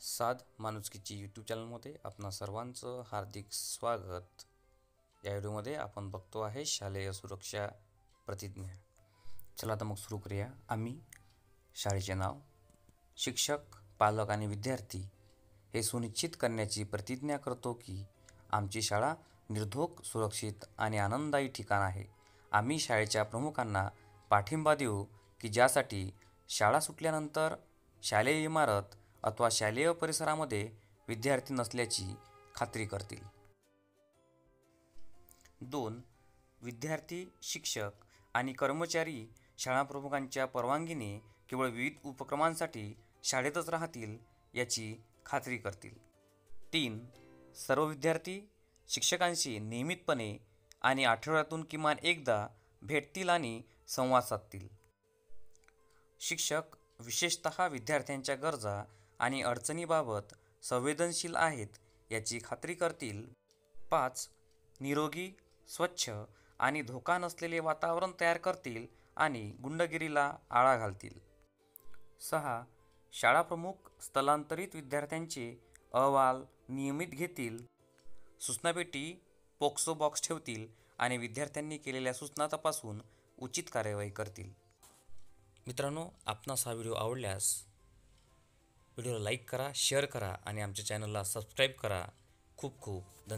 साध माणुसकीची यूट्यूब चॅनलमध्ये आपणा सर्वांचं हार्दिक स्वागत। या व्हिडिओमध्ये आपण बघतो आहे शालेय सुरक्षा प्रतिज्ञा। चला तर मग सुरू करूया। आम्ही शाळेचे नाव, शिक्षक, पालक आणि विद्यार्थी हे सुनिश्चित करण्याची प्रतिज्ञा करतो की आमची शाळा निर्धोक, सुरक्षित आणि आनंददायी ठिकाण आहे। आम्ही शाळेच्या प्रमुखांना पाठिंबा देऊ की ज्यासाठी शाळा सुटल्यानंतर शालेय इमारत अथवा शालेय परिसरामध्ये विद्यार्थी नसल्याची खात्री करतील। 2. विद्यार्थी, शिक्षक आणि कर्मचारी शाळा प्रमुखांच्या परवानगीने केवळ विविध उपक्रमांसाठी शाळेतच राहतील याची खात्री करतील। 3. सर्व विद्यार्थी शिक्षकांशी नियमितपणे आणि आठवड्यातून किमान एकदा भेटतील आणि संवाद साधतील। शिक्षक विशेषतः विद्यार्थ्यांच्या गरजा आणि अडचणीबाबत संवेदनशील आहेत याची खात्री करतील। 5. निरोगी, स्वच्छ आणि धोका नसलेले वातावरण तयार करतील आणि गुंडगिरीला आळा घालतील। 6. शाळा प्रमुख स्थलांतरित विद्यार्थ्यांचे अहवाल नियमित घेतील, सूचनापेटी, पोक्सो बॉक्स ठेवतील आणि विद्यार्थ्यांनी केलेल्या सूचना तपासून उचित कार्यवाही करतील। मित्रांनो, आपणास हा व्हिडिओ आवडल्यास व्हिडिओला लाईक करा, शेअर करा आणि आमच्या चॅनलला सबस्क्राईब करा। खूप खूप धन्यवाद।